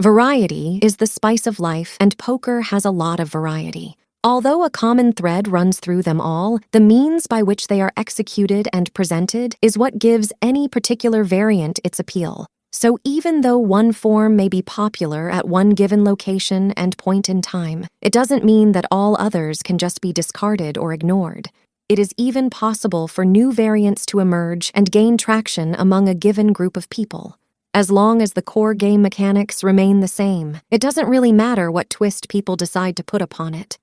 Variety is the spice of life, and poker has a lot of variety. Although a common thread runs through them all, the means by which they are executed and presented is what gives any particular variant its appeal. So even though one form may be popular at one given location and point in time, it doesn't mean that all others can just be discarded or ignored. It is even possible for new variants to emerge and gain traction among a given group of people. As long as the core game mechanics remain the same, it doesn't really matter what twist people decide to put upon it.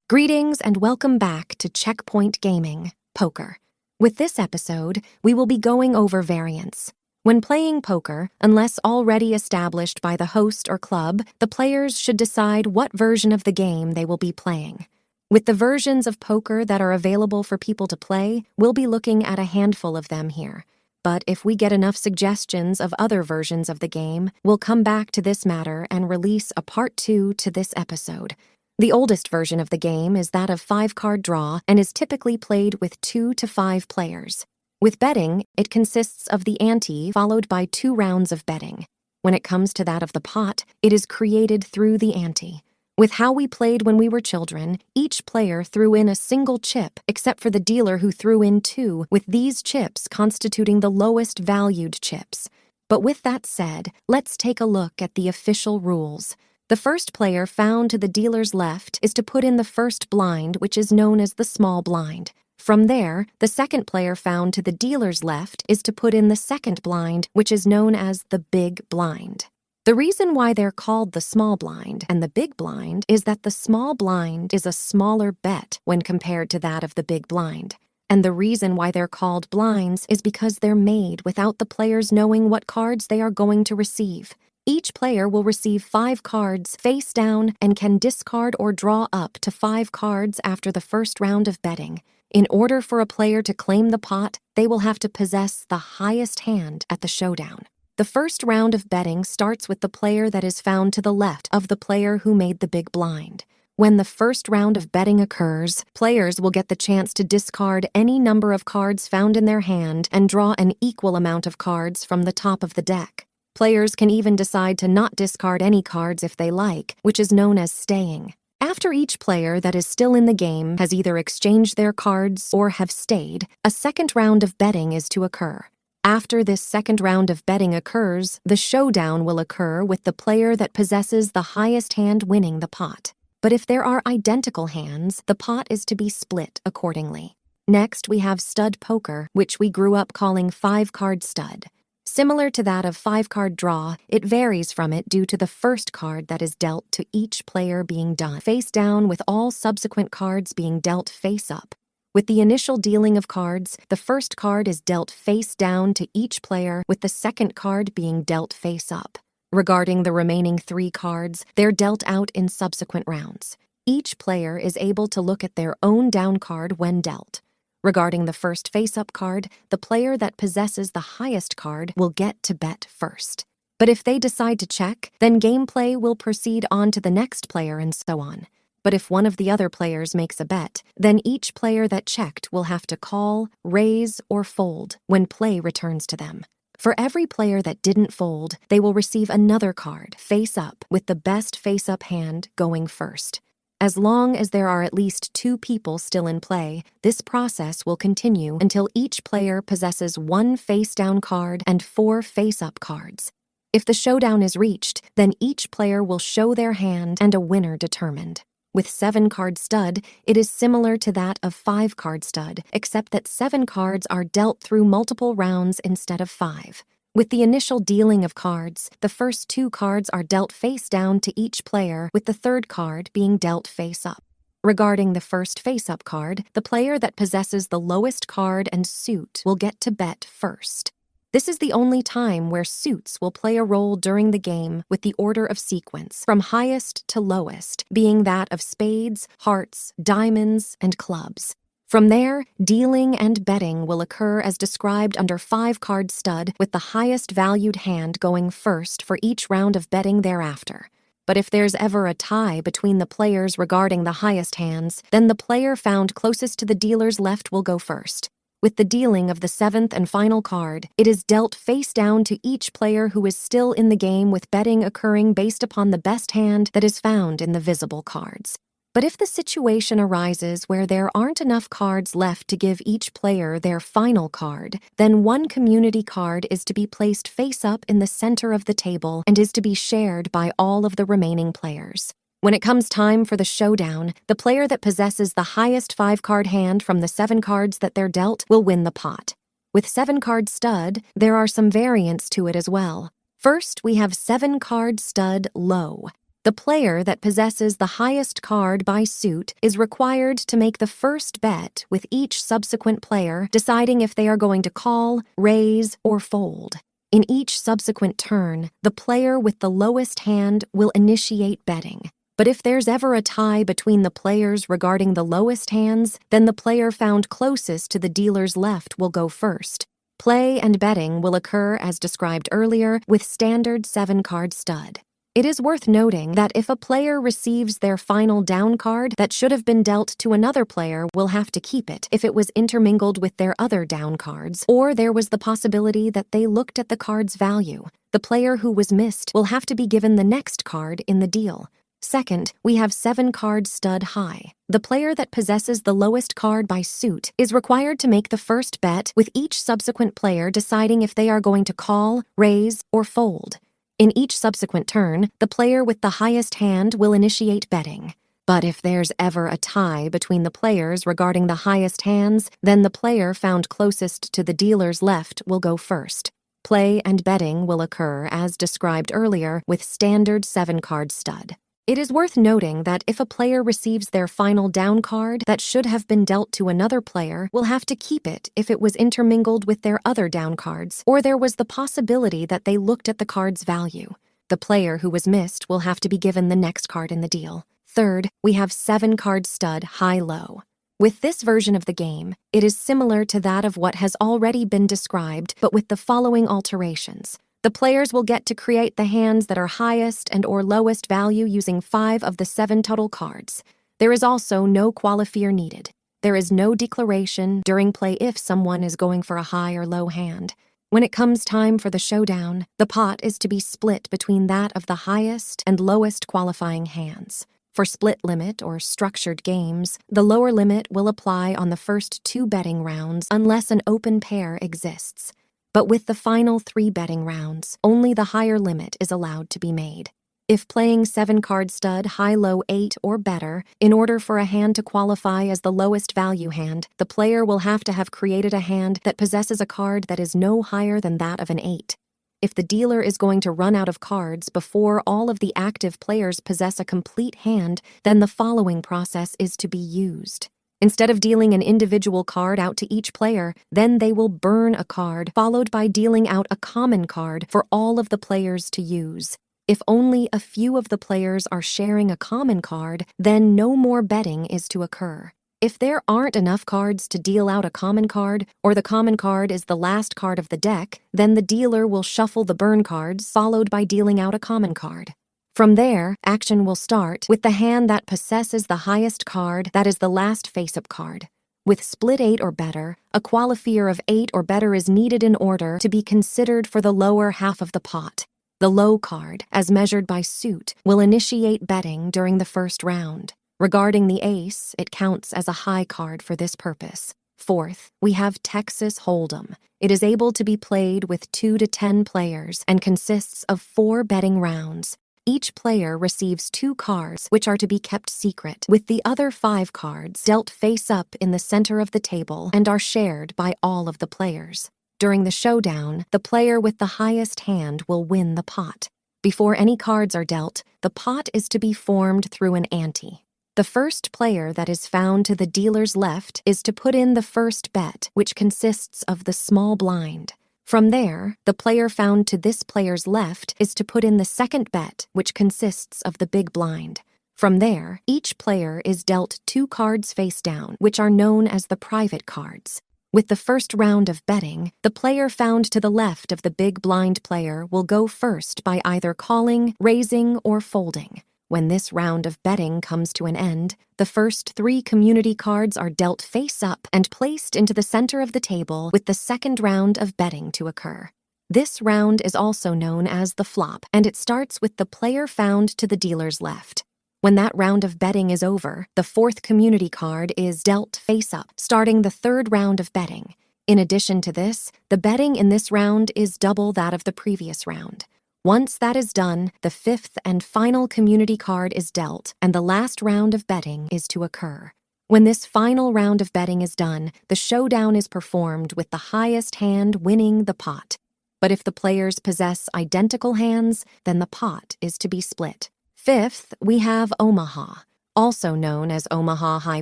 Greetings and welcome back to Checkpoint Gaming, Poker. With this episode, we will be going over variants. When playing poker, unless already established by the host or club, the players should decide what version of the game they will be playing. With the versions of poker that are available for people to play, we'll be looking at a handful of them here. But if we get enough suggestions of other versions of the game, we'll come back to this matter and release a part 2 to this episode. The oldest version of the game is that of 5-card draw and is typically played with 2 to 5 players. With betting, it consists of the ante followed by 2 rounds of betting. When it comes to that of the pot, it is created through the ante. With how we played when we were children, each player threw in a single chip except for the dealer who threw in 2, with these chips constituting the lowest valued chips. But with that said, let's take a look at the official rules. The first player found to the dealer's left is to put in the first blind, which is known as the small blind. From there, the second player found to the dealer's left is to put in the second blind, which is known as the big blind. The reason why they're called the small blind and the big blind is that the small blind is a smaller bet when compared to that of the big blind. And the reason why they're called blinds is because they're made without the players knowing what cards they are going to receive. Each player will receive 5 cards face down and can discard or draw up to 5 cards after the first round of betting. In order for a player to claim the pot, they will have to possess the highest hand at the showdown. The first round of betting starts with the player that is found to the left of the player who made the big blind. When the first round of betting occurs, players will get the chance to discard any number of cards found in their hand and draw an equal amount of cards from the top of the deck. Players can even decide to not discard any cards if they like, which is known as staying. After each player that is still in the game has either exchanged their cards or have stayed, a second round of betting is to occur. After this second round of betting occurs, the showdown will occur with the player that possesses the highest hand winning the pot. But if there are identical hands, the pot is to be split accordingly. Next, we have stud poker, which we grew up calling 5-card stud. Similar to that of 5-card draw, it varies from it due to the first card that is dealt to each player being done face down, with all subsequent cards being dealt face up. With the initial dealing of cards, the first card is dealt face down to each player, with the second card being dealt face up. Regarding the remaining 3 cards, they're dealt out in subsequent rounds. Each player is able to look at their own down card when dealt. Regarding the first face-up card, the player that possesses the highest card will get to bet first. But if they decide to check, then gameplay will proceed on to the next player and so on. But if one of the other players makes a bet, then each player that checked will have to call, raise, or fold when play returns to them. For every player that didn't fold, they will receive another card, face up, with the best face-up hand going first. As long as there are at least 2 people still in play, this process will continue until each player possesses 1 face-down card and 4 face-up cards. If the showdown is reached, then each player will show their hand and a winner determined. With 7-card stud, it is similar to that of 5-card stud, except that 7 cards are dealt through multiple rounds instead of 5. With the initial dealing of cards, the first 2 cards are dealt face down to each player, with the third card being dealt face up. Regarding the first face-up card, the player that possesses the lowest card and suit will get to bet first. This is the only time where suits will play a role during the game, with the order of sequence, from highest to lowest, being that of spades, hearts, diamonds, and clubs. From there, dealing and betting will occur as described under 5-card stud, with the highest valued hand going first for each round of betting thereafter. But if there's ever a tie between the players regarding the highest hands, then the player found closest to the dealer's left will go first. With the dealing of the seventh and final card, it is dealt face down to each player who is still in the game, with betting occurring based upon the best hand that is found in the visible cards. But if the situation arises where there aren't enough cards left to give each player their final card, then one community card is to be placed face up in the center of the table and is to be shared by all of the remaining players. When it comes time for the showdown, the player that possesses the highest 5-card hand from the 7 cards that they're dealt will win the pot. With 7-card stud, there are some variants to it as well. First, we have 7-card stud low. The player that possesses the highest card by suit is required to make the first bet, with each subsequent player deciding if they are going to call, raise, or fold. In each subsequent turn, the player with the lowest hand will initiate betting. But if there's ever a tie between the players regarding the lowest hands, then the player found closest to the dealer's left will go first. Play and betting will occur as described earlier with standard 7-card stud. It is worth noting that if a player receives their final down card that should have been dealt to another player will have to keep it if it was intermingled with their other down cards, or there was the possibility that they looked at the card's value. The player who was missed will have to be given the next card in the deal. Second, we have 7-card stud high. The player that possesses the lowest card by suit is required to make the first bet, with each subsequent player deciding if they are going to call, raise, or fold. In each subsequent turn, the player with the highest hand will initiate betting. But if there's ever a tie between the players regarding the highest hands, then the player found closest to the dealer's left will go first. Play and betting will occur as described earlier with standard 7-card stud. It is worth noting that if a player receives their final down card that should have been dealt to another player will have to keep it if it was intermingled with their other down cards, or there was the possibility that they looked at the card's value. The player who was missed will have to be given the next card in the deal. Third, we have 7-card stud high-low. With this version of the game, it is similar to that of what has already been described, but with the following alterations. The players will get to create the hands that are highest and or lowest value using 5 of the 7 total cards. There is also no qualifier needed. There is no declaration during play if someone is going for a high or low hand. When it comes time for the showdown, the pot is to be split between that of the highest and lowest qualifying hands. For split limit or structured games, the lower limit will apply on the first 2 betting rounds unless an open pair exists. But with the final 3 betting rounds, only the higher limit is allowed to be made. If playing 7-card stud high-low 8 or better, in order for a hand to qualify as the lowest value hand, the player will have to have created a hand that possesses a card that is no higher than that of an 8. If the dealer is going to run out of cards before all of the active players possess a complete hand, then the following process is to be used. Instead of dealing an individual card out to each player, then they will burn a card, followed by dealing out a common card for all of the players to use. If only a few of the players are sharing a common card, then no more betting is to occur. If there aren't enough cards to deal out a common card, or the common card is the last card of the deck, then the dealer will shuffle the burn cards, followed by dealing out a common card. From there, action will start with the hand that possesses the highest card that is the last face-up card. With split 8 or better, a qualifier of 8 or better is needed in order to be considered for the lower half of the pot. The low card, as measured by suit, will initiate betting during the first round. Regarding the ace, it counts as a high card for this purpose. Fourth, we have Texas Hold'em. It is able to be played with 2 to 10 players and consists of 4 betting rounds. Each player receives 2 cards which are to be kept secret, with the other 5 cards dealt face up in the center of the table and are shared by all of the players. During the showdown, the player with the highest hand will win the pot. Before any cards are dealt, the pot is to be formed through an ante. The first player that is found to the dealer's left is to put in the first bet, which consists of the small blind. From there, the player found to this player's left is to put in the second bet, which consists of the big blind. From there, each player is dealt 2 cards face down, which are known as the private cards. With the first round of betting, the player found to the left of the big blind player will go first by either calling, raising, or folding. When this round of betting comes to an end, the first 3 community cards are dealt face up and placed into the center of the table with the second round of betting to occur. This round is also known as the flop, and it starts with the player found to the dealer's left. When that round of betting is over, the 4th community card is dealt face up, starting the 3rd round of betting. In addition to this, the betting in this round is double that of the previous round. Once that is done, the 5th and final community card is dealt, and the last round of betting is to occur. When this final round of betting is done, the showdown is performed with the highest hand winning the pot. But if the players possess identical hands, then the pot is to be split. 5th, we have Omaha. Also known as Omaha High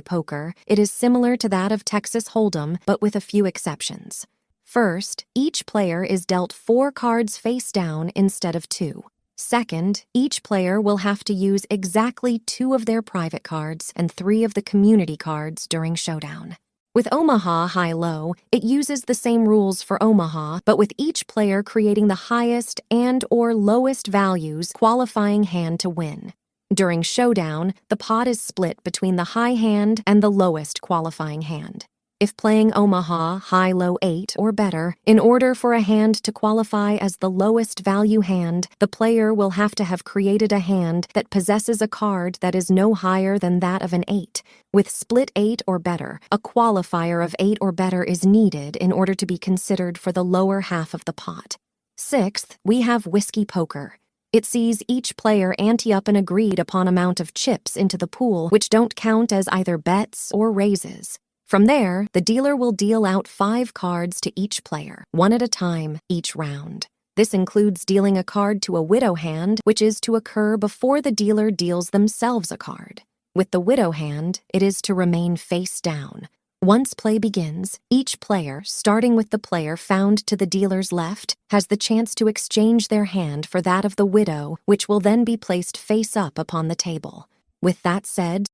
Poker, it is similar to that of Texas Hold'em, but with a few exceptions. First, each player is dealt 4 cards face down instead of 2. Second, each player will have to use exactly 2 of their private cards and 3 of the community cards during showdown. With Omaha High-Low, it uses the same rules for Omaha, but with each player creating the highest and/or lowest values qualifying hand to win. During showdown, the pot is split between the high hand and the lowest qualifying hand. If playing Omaha High-Low 8 or better, in order for a hand to qualify as the lowest value hand, the player will have to have created a hand that possesses a card that is no higher than that of an 8. With split 8 or better, a qualifier of 8 or better is needed in order to be considered for the lower half of the pot. 6th, we have Whiskey Poker. It sees each player ante up an agreed upon amount of chips into the pool, which don't count as either bets or raises. From there, the dealer will deal out 5 cards to each player, 1 at a time, each round. This includes dealing a card to a widow hand, which is to occur before the dealer deals themselves a card. With the widow hand, it is to remain face down. Once play begins, each player, starting with the player found to the dealer's left, has the chance to exchange their hand for that of the widow, which will then be placed face up upon the table. With that said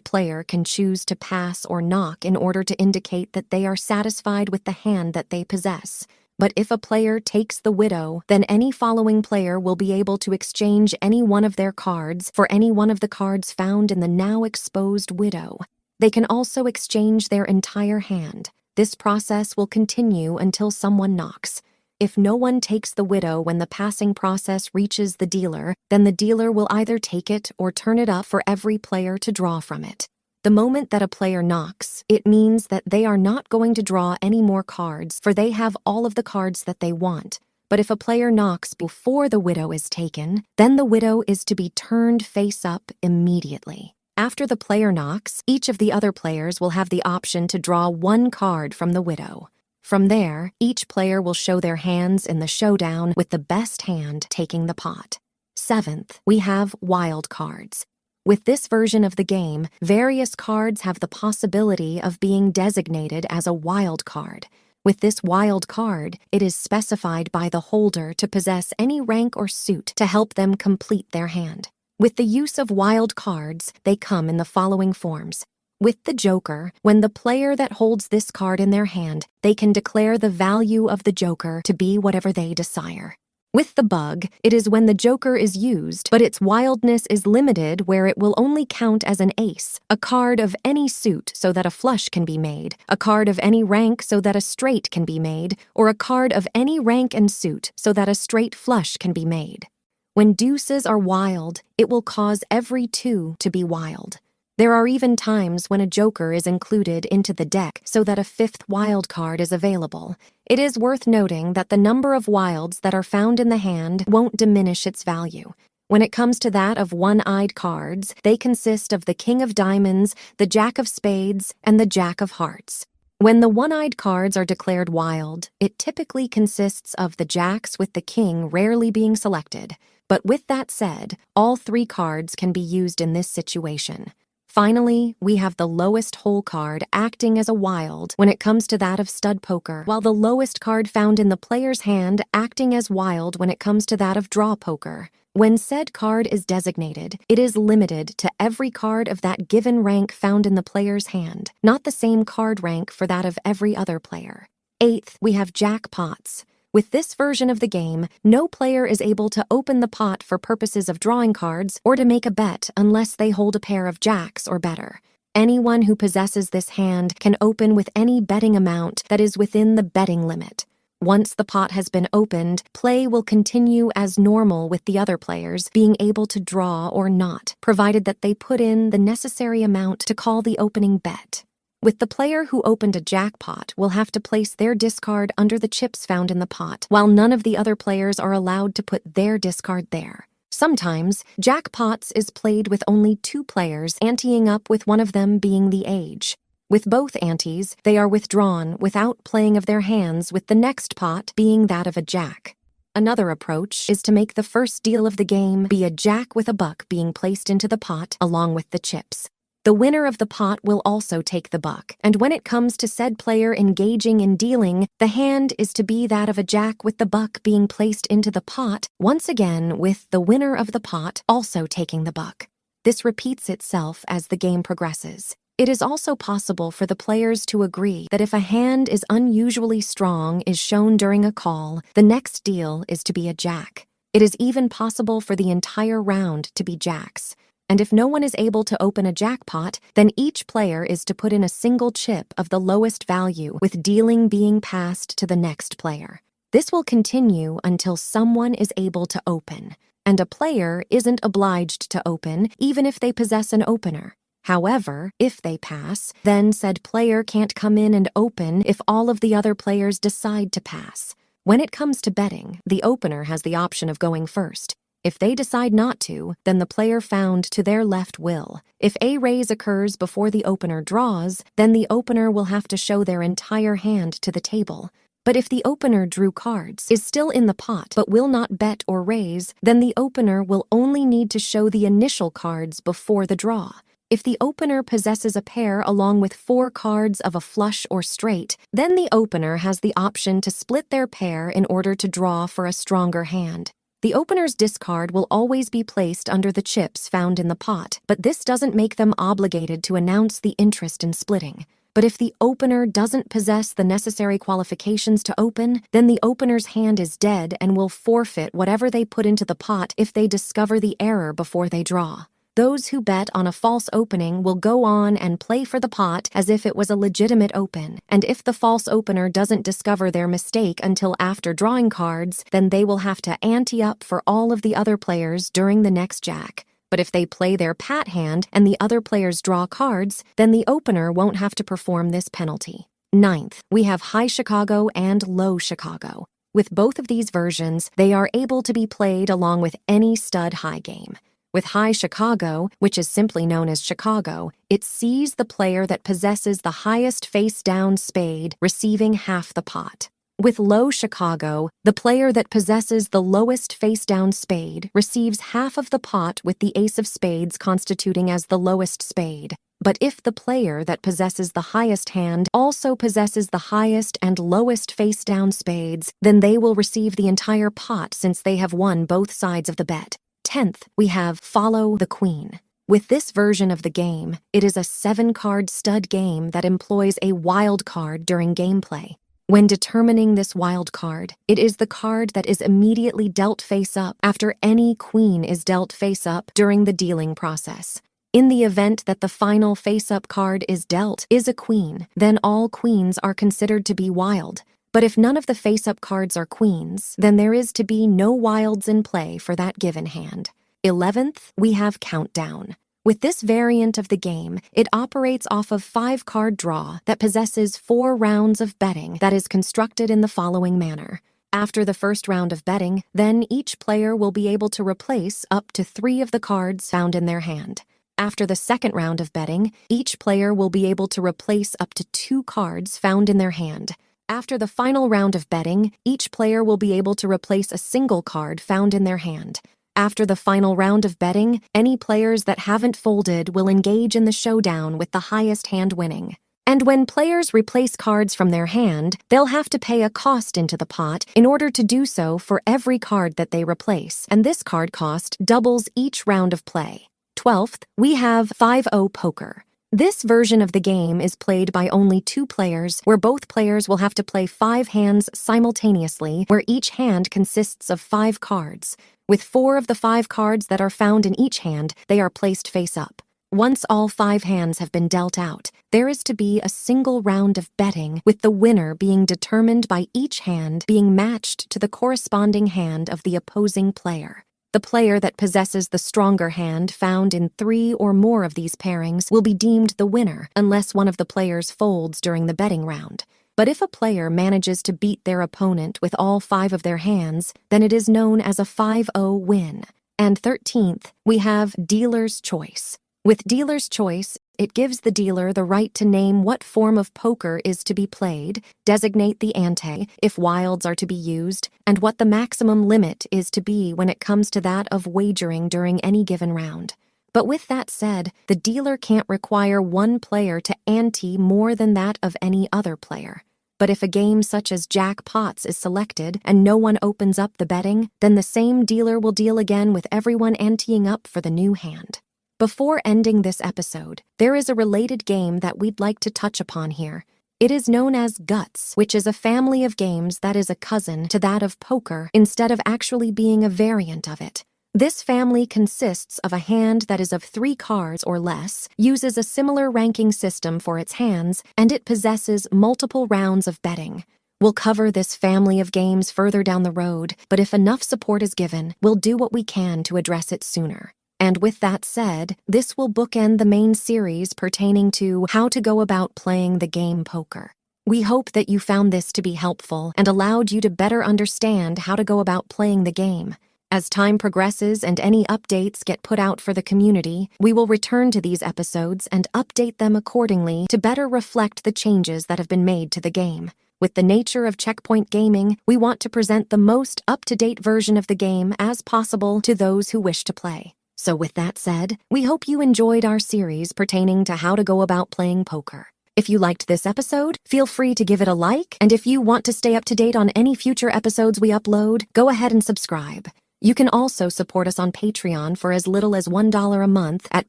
player can choose to pass or knock in order to indicate that they are satisfied with the hand that they possess. But if a player takes the widow, then any following player will be able to exchange any one of their cards for any one of the cards found in the now exposed widow. They can also exchange their entire hand. This process will continue until someone knocks. If no one takes the widow when the passing process reaches the dealer, then the dealer will either take it or turn it up for every player to draw from it. The moment that a player knocks, it means that they are not going to draw any more cards, for they have all of the cards that they want. But if a player knocks before the widow is taken, then the widow is to be turned face up immediately. After the player knocks, each of the other players will have the option to draw 1 card from the widow. From there, each player will show their hands in the showdown with the best hand taking the pot. 7th, we have wild cards. With this version of the game, various cards have the possibility of being designated as a wild card. With this wild card, it is specified by the holder to possess any rank or suit to help them complete their hand. With the use of wild cards, they come in the following forms. With the Joker, when the player that holds this card in their hand, they can declare the value of the Joker to be whatever they desire. With the Bug, it is when the Joker is used, but its wildness is limited where it will only count as an ace, a card of any suit so that a flush can be made, a card of any rank so that a straight can be made, or a card of any rank and suit so that a straight flush can be made. When deuces are wild, it will cause every 2 to be wild. There are even times when a joker is included into the deck so that a 5th wild card is available. It is worth noting that the number of wilds that are found in the hand won't diminish its value. When it comes to that of one-eyed cards, they consist of the King of Diamonds, the Jack of Spades, and the Jack of Hearts. When the one-eyed cards are declared wild, it typically consists of the jacks with the king rarely being selected. But with that said, all 3 cards can be used in this situation. Finally, we have the lowest hole card acting as a wild when it comes to that of stud poker, while the lowest card found in the player's hand acting as wild when it comes to that of draw poker. When said card is designated, it is limited to every card of that given rank found in the player's hand, not the same card rank for that of every other player. 8th, we have jackpots. With this version of the game, no player is able to open the pot for purposes of drawing cards or to make a bet unless they hold a pair of jacks or better. Anyone who possesses this hand can open with any betting amount that is within the betting limit. Once the pot has been opened, play will continue as normal with the other players being able to draw or not, provided that they put in the necessary amount to call the opening bet. With the player who opened a jackpot will have to place their discard under the chips found in the pot, while none of the other players are allowed to put their discard there. Sometimes, jackpots is played with only 2 players anteing up, with one of them being the age. With both antes, they are withdrawn without playing of their hands, with the next pot being that of a jack. Another approach is to make the first deal of the game be a jack with a buck being placed into the pot along with the chips. The winner of the pot will also take the buck, and when it comes to said player engaging in dealing, the hand is to be that of a jack with the buck being placed into the pot, once again with the winner of the pot also taking the buck. This repeats itself as the game progresses. It is also possible for the players to agree that if a hand is unusually strong is shown during a call, the next deal is to be a jack. It is even possible for the entire round to be jacks. And if no one is able to open a jackpot, then each player is to put in a single chip of the lowest value, with dealing being passed to the next player. This will continue until someone is able to open, and a player isn't obliged to open even if they possess an opener. However, if they pass, then said player can't come in and open if all of the other players decide to pass. When it comes to betting, the opener has the option of going first. If they decide not to, then the player found to their left will. If a raise occurs before the opener draws, then the opener will have to show their entire hand to the table. But if the opener drew cards, is still in the pot, but will not bet or raise, then the opener will only need to show the initial cards before the draw. If the opener possesses a pair along with 4 cards of a flush or straight, then the opener has the option to split their pair in order to draw for a stronger hand. The opener's discard will always be placed under the chips found in the pot, but this doesn't make them obligated to announce the interest in splitting. But if the opener doesn't possess the necessary qualifications to open, then the opener's hand is dead and will forfeit whatever they put into the pot if they discover the error before they draw. Those who bet on a false opening will go on and play for the pot as if it was a legitimate open, and if the false opener doesn't discover their mistake until after drawing cards, then they will have to ante up for all of the other players during the next jack. But if they play their pat hand and the other players draw cards, then the opener won't have to perform this penalty. 9th, we have High Chicago and Low Chicago. With both of these versions, they are able to be played along with any stud high game. With High Chicago, which is simply known as Chicago, it sees the player that possesses the highest face-down spade receiving half the pot. With Low Chicago, the player that possesses the lowest face-down spade receives half of the pot, with the ace of spades constituting as the lowest spade. But if the player that possesses the highest hand also possesses the highest and lowest face-down spades, then they will receive the entire pot since they have won both sides of the bet. 10th, we have Follow the Queen. With this version of the game, it is a 7-card stud game that employs a wild card during gameplay. When determining this wild card, it is the card that is immediately dealt face-up after any queen is dealt face-up during the dealing process. In the event that the final face-up card is dealt is a queen, then all queens are considered to be wild. But if none of the face-up cards are queens, then there is to be no wilds in play for that given hand. 11th, we have Countdown. With this variant of the game, it operates off of 5-card draw that possesses 4 rounds of betting that is constructed in the following manner. After the first round of betting, then each player will be able to replace up to 3 of the cards found in their hand. After the second round of betting, each player will be able to replace up to 2 cards found in their hand. After the final round of betting, each player will be able to replace a single card found in their hand. After the final round of betting, any players that haven't folded will engage in the showdown with the highest hand winning. And when players replace cards from their hand, they'll have to pay a cost into the pot in order to do so for every card that they replace, and this card cost doubles each round of play. 12th, we have 5-0 Poker. This version of the game is played by only 2 players, where both players will have to play 5 hands simultaneously, where each hand consists of 5 cards. With 4 of the 5 cards that are found in each hand, they are placed face up. Once all 5 hands have been dealt out, there is to be a single round of betting, with the winner being determined by each hand being matched to the corresponding hand of the opposing player. The player that possesses the stronger hand found in 3 or more of these pairings will be deemed the winner unless one of the players folds during the betting round. But if a player manages to beat their opponent with all 5 of their hands, then it is known as a 5-0 win. And 13th, we have Dealer's Choice. With Dealer's Choice, it gives the dealer the right to name what form of poker is to be played, designate the ante, if wilds are to be used, and what the maximum limit is to be when it comes to that of wagering during any given round. But with that said, the dealer can't require one player to ante more than that of any other player. But if a game such as Jack Pots is selected and no one opens up the betting, then the same dealer will deal again with everyone anteing up for the new hand. Before ending this episode, there is a related game that we'd like to touch upon here. It is known as Guts, which is a family of games that is a cousin to that of poker instead of actually being a variant of it. This family consists of a hand that is of 3 cards or less, uses a similar ranking system for its hands, and it possesses multiple rounds of betting. We'll cover this family of games further down the road, but if enough support is given, we'll do what we can to address it sooner. And with that said, this will bookend the main series pertaining to how to go about playing the game poker. We hope that you found this to be helpful and allowed you to better understand how to go about playing the game. As time progresses and any updates get put out for the community, we will return to these episodes and update them accordingly to better reflect the changes that have been made to the game. With the nature of Checkpoint Gaming, we want to present the most up-to-date version of the game as possible to those who wish to play. So with that said, we hope you enjoyed our series pertaining to how to go about playing poker. If you liked this episode, feel free to give it a like, and if you want to stay up to date on any future episodes we upload, go ahead and subscribe. You can also support us on Patreon for as little as $1 a month at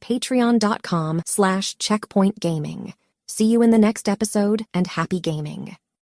patreon.com/checkpointgaming. See you in the next episode, and happy gaming.